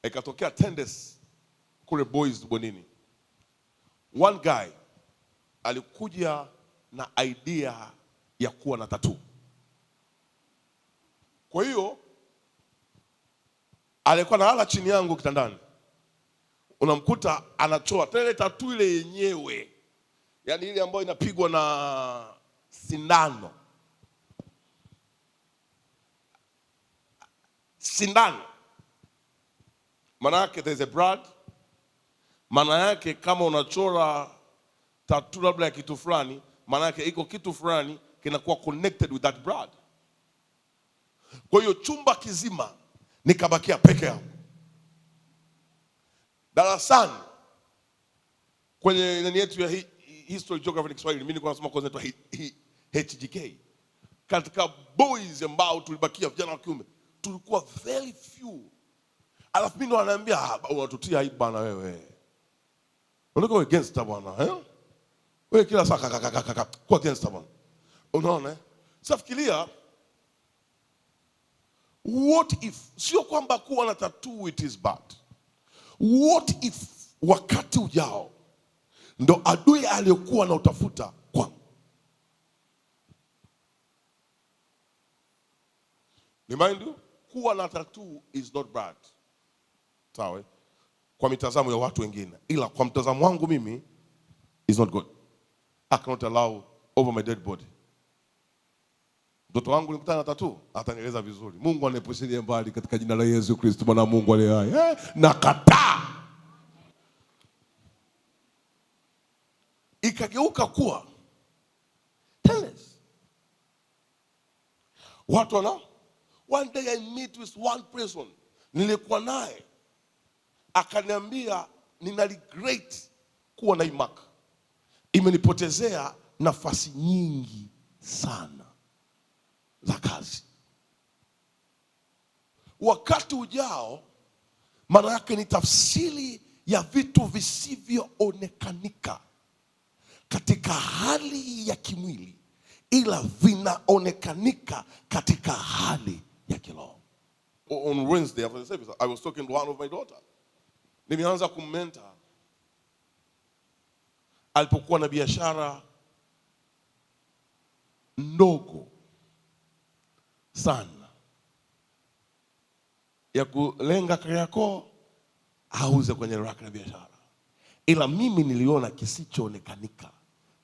Ikatokea tendes kule boys Bonini. One guy alikuja na idea ya kuwa na tattoo. Kwa hiyo alikuwa analala chini yangu kitandani. Unamkuta anachora tele tattoo ile yenyewe. Yaani ile ambayo inapigwa na sindano. Maana yake there's a blood. Maana yake kama unachora tattoo labda ya kitu fulani, maana yake iko kitu fulani kinakuwa connected with that blood. Kwa hiyo chumba kizima nikabakia peke yangu. Darasani kwenye nani yetu ya history geography na Kiswahili, mimi nilikuwa nasoma course inaitwa HGK. Katika boys ambao tulibakia vijana wa kiume, tulikuwa very few. Alafu mimi ndo ananiambia, unatutia aibu bana wewe. Unataka wewe gangster bwana, wewe kila saa kwa gangster bwana. Unaona? Sasa fikiria, what if, sio kwamba kuwa na tattoo it is bad. What if wakati ujao ndo adui aliyokuwa na utafuta kwangu? Remind you, kuwa na tattoo is not bad. Sawa? Kwa mitazamo ya watu wengine, ila kwa mtazamo wangu mimi is not good. I cannot allow over my dead body. Mtoto wangu nikutana na tattoo, atanieleza vizuri. Mungu aniepushe mbali katika jina la Yesu Kristo, Bwana Mungu aliye hai. Nakataa. Ikageuka kuwa tennis. Watu wana, one day I meet with one person, nilikuwa naye, akaniambia nina regret kuwa na iMac. Imenipotezea nafasi nyingi sana za kazi. Wakati ujao maana yake ni tafsiri ya vitu visivyoonekanika katika hali ya kimwili, ila vinaonekanika katika hali ya kiroho. On Wednesday after the service, I was talking to one of my daughter. Nimeanza kummenta alipokuwa na biashara ndogo sana ya kulenga Kariakoo auze kwenye raka ya biashara, ila mimi niliona kisichoonekanika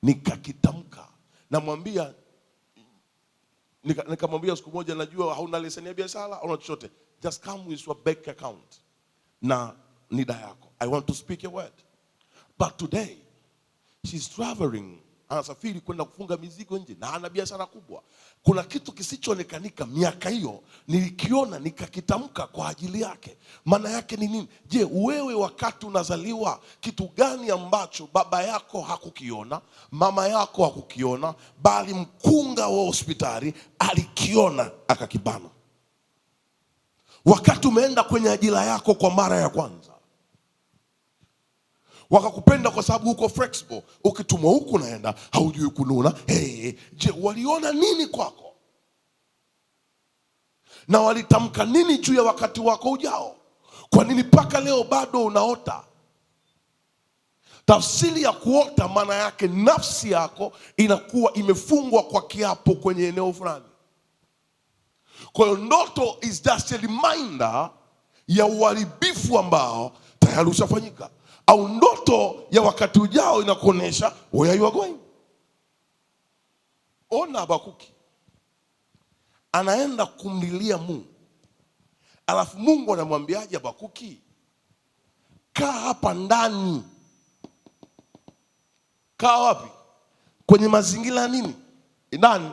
nikakitamka. Namwambia, nikamwambia siku moja, najua hauna leseni ya biashara au chochote, just come with your bank account na nida yako, I want to speak a word. But today she's traveling, anasafiri kwenda kufunga mizigo nje na ana biashara kubwa. Kuna kitu kisichoonekanika miaka hiyo nilikiona nikakitamka kwa ajili yake. Maana yake ni nini? Je, wewe wakati unazaliwa kitu gani ambacho baba yako hakukiona, mama yako hakukiona, bali mkunga wa hospitali alikiona akakibana? Wakati umeenda kwenye ajira yako kwa mara ya kwanza, wakakupenda kwa sababu uko flexible, ukitumwa huku naenda, haujui kununa. Je, waliona nini kwako? Na walitamka nini juu ya wakati wako ujao? Kwa nini mpaka leo bado unaota? Tafsiri ya kuota maana yake nafsi yako inakuwa imefungwa kwa kiapo kwenye eneo fulani. Kwa hiyo ndoto is just a reminder ya uharibifu ambao tayari ushafanyika, au ndoto ya wakati ujao inakuonesha where you are going. Ona Habakuki anaenda kumlilia Mungu, alafu Mungu anamwambiaje Habakuki? Kaa hapa ndani. Kaa wapi? Kwenye mazingira ya nini? Ndani.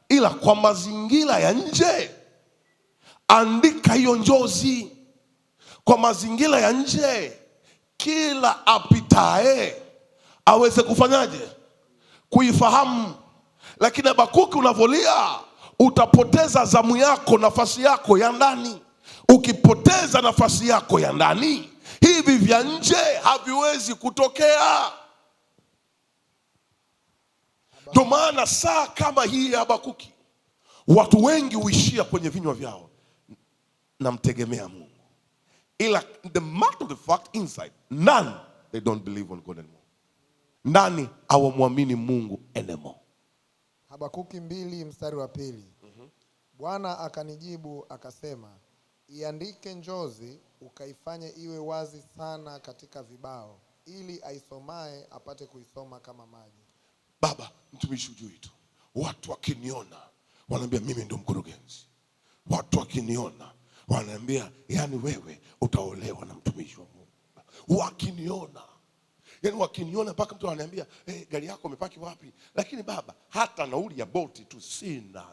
Ila kwa mazingira ya nje andika hiyo njozi. Kwa mazingira ya nje kila apitae aweze kufanyaje? Kuifahamu. Lakini Habakuki unavolia, utapoteza zamu yako, nafasi yako ya ndani. Ukipoteza nafasi yako ya ndani, hivi vya nje haviwezi kutokea. Ndio maana saa kama hii ya Habakuki, watu wengi huishia kwenye vinywa vyao, namtegemea Mungu. Ila the matter of the fact inside, none, they don't believe on God anymore. Ndani hawamwamini Mungu anymore. Habakuki 2:2. Bwana akanijibu akasema, iandike njozi ukaifanye iwe wazi sana katika vibao, ili aisomaye apate kuisoma kama maji. Baba, mtumishi ujui tu, watu wakiniona wanaambia mimi ndo mkurugenzi. Watu wakiniona wanaambia yani wewe utaolewa na mtumishi wa Mungu. Wakiniona, yani wakiniona mpaka mtu ananiambia gari yako umepaki wapi? Lakini baba, hata nauli ya Bolt tu sina.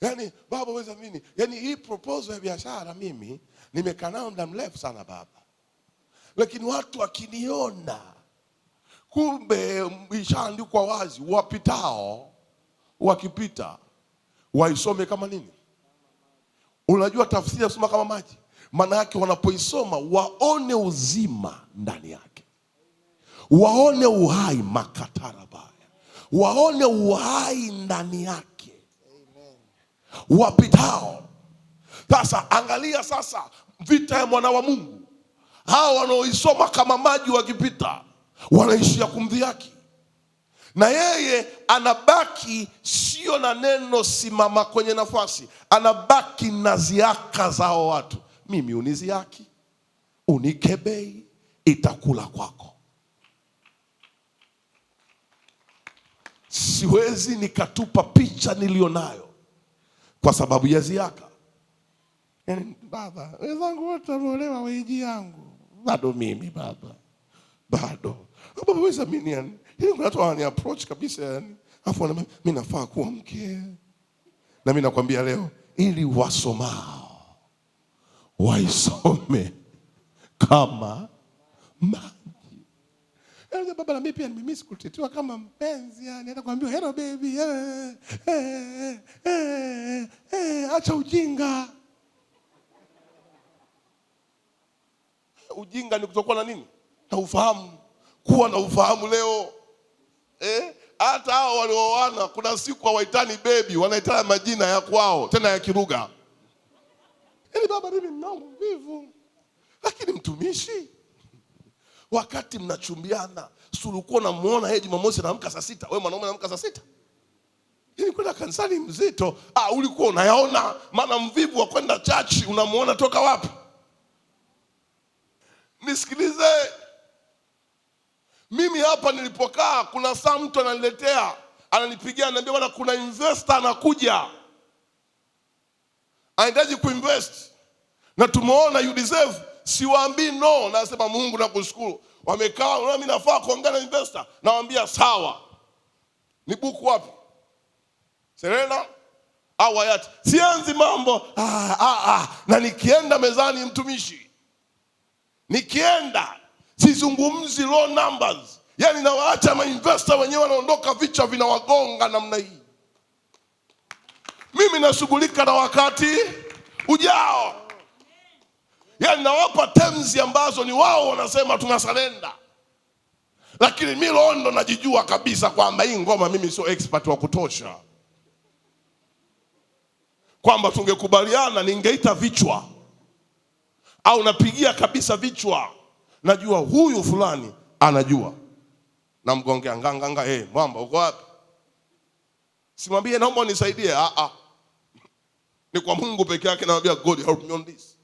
Yani baba weza mimi, yani hii proposal ya biashara mimi nimekaa nayo muda mrefu sana baba. Lakini watu wakiniona, kumbe ishaandikwa wazi, wapitao wakipita waisome kama nini? Unajua tafsiri ya kusoma kama maji? Maana yake wanapoisoma waone uzima ndani yake, waone uhai, makatarabaya, waone uhai ndani yake. Wapitao. Sasa angalia sasa vita ya mwana wa Mungu. Hao wanaoisoma kama maji wakipita wanaishia kumdhihaki, na yeye anabaki sio na neno simama kwenye nafasi, anabaki na ziaka zao watu. Mimi uniziaki, unikebei, itakula kwako. Siwezi nikatupa picha nilionayo kwa sababu ya ziaka. Yani baba, wenzangu wote wameolewa weji yangu, bado mimi baba, bado. Baba weza mimi yani, kuna watu wani approach kabisa yani, afu mimi nafaa kuwa mke. Na mimi nakwambia leo, ili wasomao waisome kama maji. Yani baba, na mimi pia nimemiss kutetiwa kama mpenzi yani, hata kuambiwa hello baby, acha ujinga. Ujinga ni kutokuwa na nini? Na ufahamu. Kuwa na ufahamu leo. Hata hao walioana kuna siku hawaitani baby, wanaitana majina ya kwao, tena ya Kiruga. Yaani baba, mimi mnangu mvivu. Lakini mtumishi, wakati mnachumbiana, si ulikuwa unamuona yeye Jumamosi anaamka saa 6, wewe mwanaume anaamka saa 6? Yaani kwenda kanisani mzito, ulikuwa unayaona, maana mvivu wa kwenda church unamuona toka wapi? Nisikilize. Mimi hapa nilipokaa, kuna saa mtu ananiletea, ananipigia, ananiambia bwana, kuna investor anakuja, anahitaji kuinvest na tumeona you deserve. Siwaambii no, nasema Mungu nakushukuru. Wamekaa, unaona mimi nafaa kuongea na investor, nawaambia sawa. Ni buku wapi? Serena au Hayati? Sianzi mambo na nikienda mezani mtumishi, nikienda sizungumzi low numbers. Yani nawaacha ma-investor wenyewe wanaondoka, vichwa vinawagonga namna hii. Mimi nashughulika na wakati ujao. Yani nawapa terms ambazo ni wao wanasema tunasalenda. Lakini mimi ndo najijua kabisa kwamba hii ngoma mimi sio expert wa kutosha. Kwamba tungekubaliana ningeita vichwa. Au napigia kabisa vichwa. Najua huyu fulani anajua. Na mgongea nganga mwamba uko wapi? Simwambie naomba unisaidie. Ni kwa Mungu peke yake namwambia God help me on this.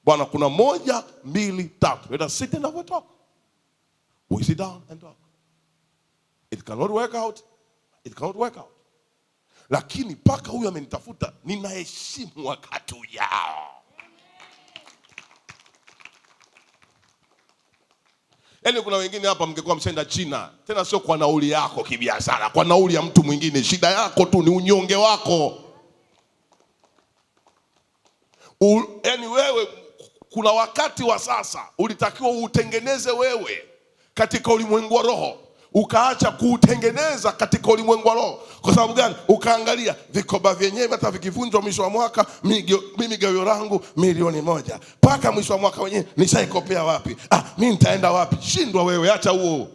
Bwana kuna 1, 2, 3. Let us sit and have a talk. We sit down and talk. It cannot work out. It cannot work out. Lakini paka huyu amenitafuta, ninaheshimu wakati ujao. Yaani kuna wengine hapa mngekuwa msenda China, tena sio kwa nauli yako kibiashara, kwa nauli ya mtu mwingine. Shida yako tu ni unyonge wako. Yaani wewe kuna wakati wa sasa ulitakiwa utengeneze wewe katika ulimwengu wa roho, ukaacha kuutengeneza katika ulimwengu wa roho. Kwa sababu gani? Ukaangalia vikoba vyenyewe hata vikivunjwa mwisho wa mwaka, mimi gawio langu 1,000,000. Paka mwisho wa mwaka wenyewe nishaikopea wapi? Mimi nitaenda wapi? Shindwa wewe, acha huo.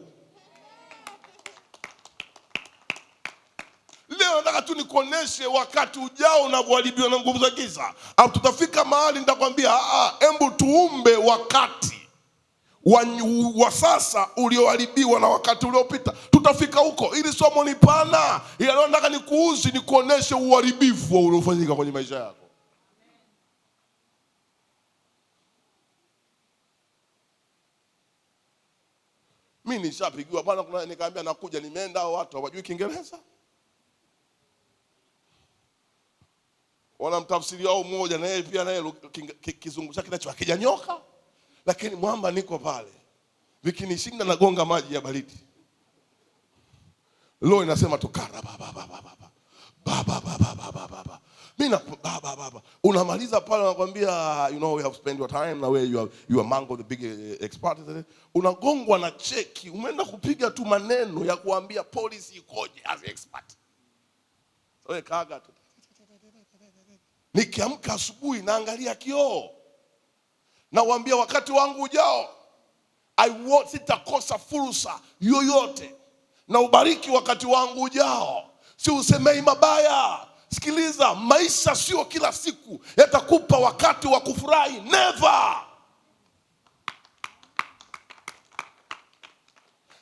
Leo nataka tu nikuoneshe wakati ujao unavyoharibiwa na nguvu za giza. Au tutafika mahali nitakwambia hebu tuumbe wakati wa sasa ulioharibiwa na wakati uliopita. Tutafika huko. Ili somo ni pana. Leo nataka nikuoneshe uharibifu uliofanyika kwenye maisha yako. Mimi nishapigiwa bwana, kuna nikaambia nakuja, nimeenda watu hawajui Kiingereza. Wanamtafsiri wao mmoja na yeye pia naye kizungu chake kinacho hakijanyoka. Lakini mwamba niko pale. Vikinishinda nagonga maji ya baridi. Leo inasema tukara baba. Mimi baba. Unamaliza pale unakwambia we have spent your time na wewe you are Mango the big expert. Unagongwa na cheki. Umeenda kupiga tu maneno ya kuambia policy ikoje as expert. Wewe kaga tu. Nikiamka asubuhi naangalia kioo. Na waambia wakati wangu ujao sitakosa fursa yoyote. Na ubariki wakati wangu ujao. Si usemei mabaya. Sikiliza, maisha sio kila siku yatakupa wakati wa kufurahi. Never.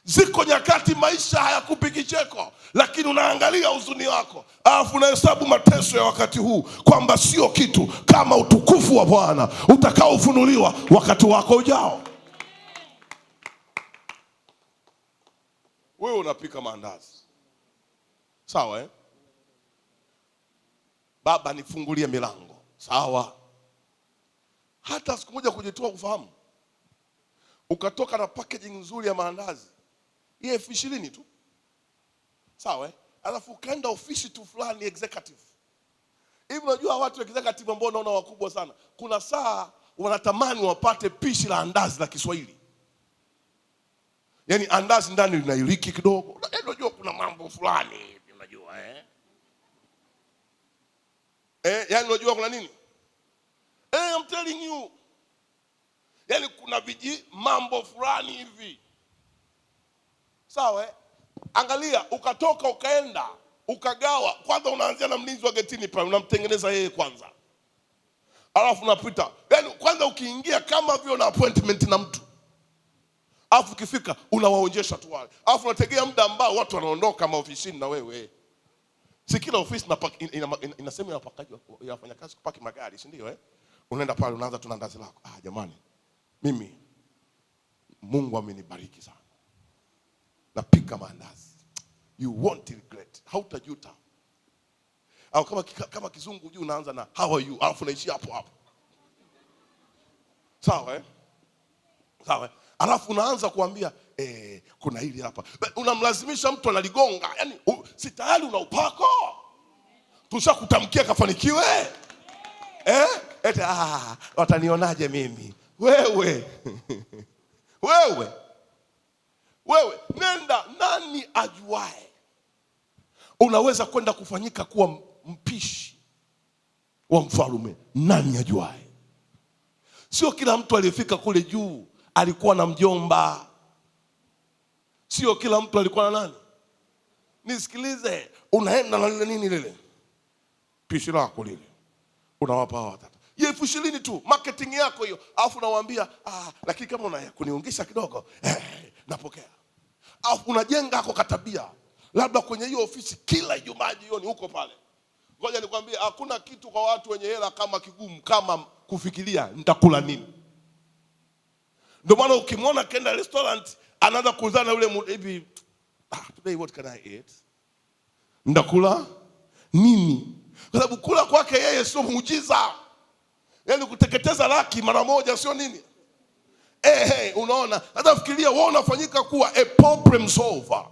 Ziko nyakati maisha hayakupi kicheko, lakini unaangalia huzuni wako, alafu unahesabu mateso ya wakati huu kwamba sio kitu kama utukufu wa Bwana utakaofunuliwa wakati wako ujao. Wewe unapika maandazi. Sawa Baba nifungulie milango. Sawa. Hata siku moja kujitoa kufahamu. Ukatoka na packaging nzuri ya maandazi. Hii 20,000 tu. Sawa Alafu ukaenda ofisi tu fulani executive. Hivi unajua watu executive ambao unaona wakubwa sana, kuna saa wanatamani wapate pishi la andazi la Kiswahili. Yaani andazi ndani lina iliki kidogo. Unajua kuna mambo fulani hivi unajua yaani unajua kuna nini? I'm telling you. Yaani kuna mambo fulani hivi. Sawa Angalia, ukatoka ukaenda, ukagawa. Kwanza unaanzia na mlinzi wa getini pale, unamtengeneza yeye kwanza. Alafu unapita. Yaani kwanza ukiingia kama vile una appointment na mtu. Alafu ukifika unawaonjesha tu wale. Alafu unategea muda ambao watu wanaondoka maofisini na wewe. Si kila ofisi inasema inapakaji ya wafanyakazi kupaki magari, si ndio Unaenda pale unaanza tu na andazi lako. Jamani. Mimi Mungu amenibariki sana. Napika maandazi. You won't regret. Hautajuta. Au kama kizungu juu unaanza na how are you? Alafu unaishia hapo. Sawa Alafu unaanza kuambia kuna hili hapa. Unamlazimisha mtu analigonga. Yaani si tayari una upako. Tushakutamkia kafanikiwe. Watanionaje mimi? Wewe nenda, nani ajuae? Unaweza kwenda kufanyika kuwa mpishi wa mfalme nani ajuaye? Sio kila mtu aliyefika kule juu alikuwa na mjomba. Sio kila mtu alikuwa na nani. Nisikilize, unaenda na lile nini lile pishi lako lile, unawapa watatu ya 20,000 tu, marketing yako hiyo. Alafu nawaambia lakini kama unakuniungisha kidogo napokea. Alafu unajenga hako katabia, labda kwenye hiyo ofisi kila Ijumaa jioni huko pale. Ngoja nikwambie, hakuna kitu kwa watu wenye hela kama kigumu kama kufikiria nitakula nini. Ndio maana ukimwona kenda restaurant anaanza kuzana yule hivi, today what can I eat? Ndakula nini? Kwa sababu kula kwake yeye sio muujiza. Yaani kuteketeza laki mara moja sio nini? Unaona? Hata fikiria wewe unafanyika kuwa a problem solver.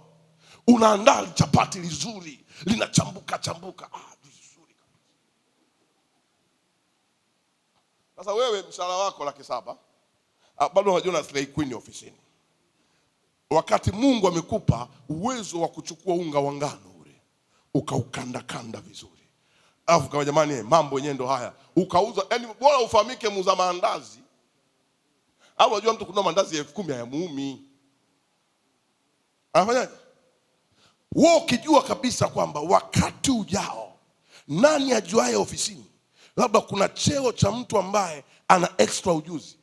Unaandaa chapati nzuri, linachambuka vizuri. Sasa wewe mshahara wako 700,000, bado unajiona slay queen ofisini. Wakati Mungu amekupa uwezo wa kuchukua unga wa ngano ule, ukaukanda vizuri. Alafu kama jamani mambo yenyewe ndo haya, ukauza. Yaani bora ufahamike muuza maandazi. Au unajua mtu kununua mandazi ya 10,000 hayamuumi. Anafanyaje? Wewe ukijua kabisa kwamba wakati ujao nani ajuaye ofisini, labda kuna cheo cha mtu ambaye ana extra ujuzi.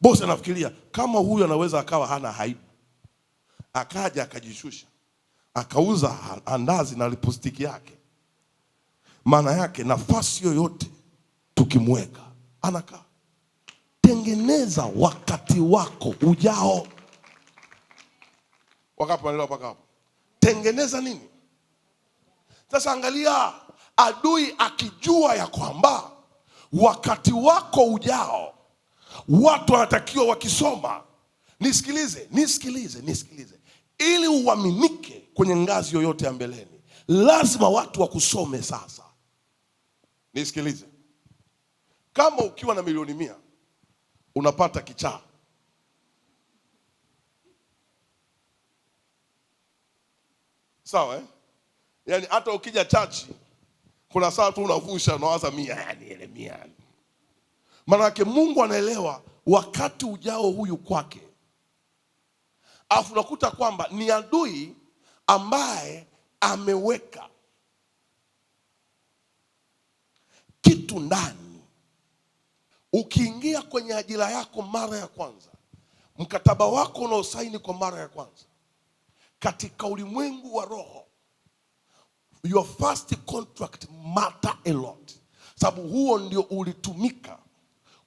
Bosi anafikiria kama huyu anaweza akawa hana haibu, akaja akajishusha, akauza andazi na lipostiki yake. Maana yake nafasi yoyote tukimweka anakaa. Tengeneza wakati wako ujao. Wakati wanaelewa paka hapo. Tengeneza nini? Sasa angalia, adui akijua ya kwamba wakati wako ujao watu wanatakiwa wakisoma. Nisikilize. Ili uaminike kwenye ngazi yoyote ya mbeleni, lazima watu wakusome sasa. Nisikilize. Kama ukiwa na milioni 100 unapata kichaa, sawa Yaani hata ukija chachi kuna saa tu unavusha unawaza 100, ile 100. Maana yake Mungu anaelewa wakati ujao huyu kwake. Alafu unakuta kwamba ni adui ambaye ameweka kitu ndani. Ukiingia kwenye ajira yako mara ya kwanza, mkataba wako unaosaini kwa mara ya kwanza, katika ulimwengu wa roho, your first contract matter a lot. Sababu huo ndio ulitumika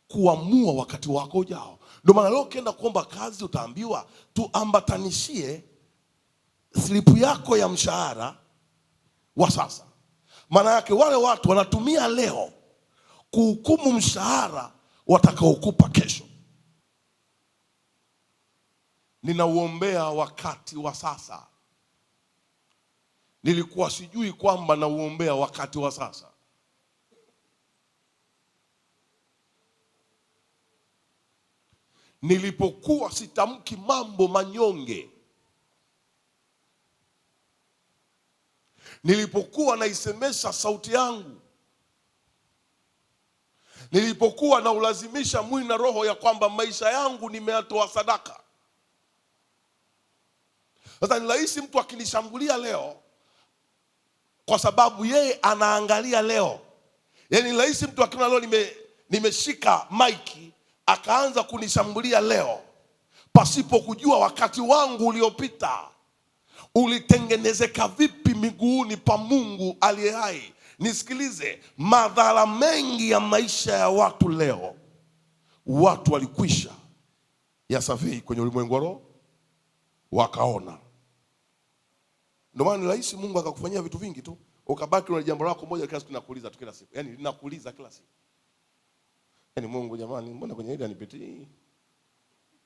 kuamua wakati wako ujao. Ndio maana leo ukienda kuomba kazi utaambiwa tuambatanishie slipu yako ya mshahara wa sasa. Maana yake wale watu wanatumia leo kuhukumu mshahara watakaokupa kesho. Ninauombea wakati wa sasa. Nilikuwa sijui kwamba nauombea wakati wa sasa. Nilipokuwa sitamki mambo manyonge, nilipokuwa naisemesha sauti yangu, nilipokuwa na ulazimisha mwili na roho ya kwamba maisha yangu nimeyatoa sadaka. Sasa ni rahisi mtu akinishambulia leo kwa sababu yeye anaangalia leo. Yaani ni rahisi mtu akiona leo nimeshika maiki akaanza kunishambulia leo pasipo kujua wakati wangu uliopita ulitengenezeka vipi miguuni pa Mungu aliye hai. Nisikilize, madhara mengi ya maisha ya watu leo, watu walikwisha ya survey kwenye ulimwengu wa roho wakaona. Ndio maana ni rahisi Mungu akakufanyia vitu vingi tu ukabaki na jambo lako moja kila siku nakuuliza tu kila siku. Yaani ninakuuliza kila siku. Yaani Mungu jamani, mbona kwenye hili anipitii?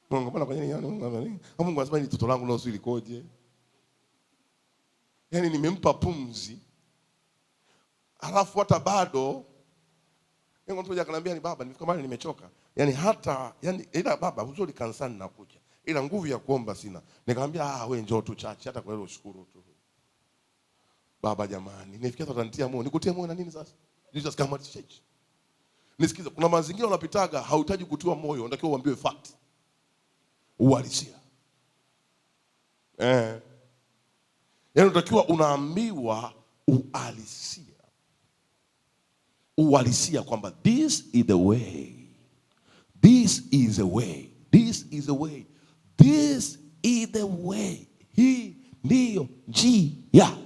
Mungu mbona kwenye hili Mungu anasema ni toto langu leo sio likoje? Yaani nimempa pumzi. Alafu hata bado mtu mmoja akaniambia ni baba nimefika mahali nimechoka. Yaani hata ila baba uzuri kanisani nakuja. Ila nguvu ya kuomba sina. Nikamwambia wewe njoo tu chache hata kwa leo ushukuru tu. Baba jamani, nifikia tutanitia moyo. Nikutie moyo na nini sasa? Jesus come at church. Nisikize, kuna mazingira unapitaga hauhitaji kutiwa moyo, unatakiwa uambiwe fact. Uhalisia. Yaani unatakiwa unaambiwa uhalisia. Uhalisia kwamba this is the way. This is the way. This is the way. This is the way. Hii ndiyo njia.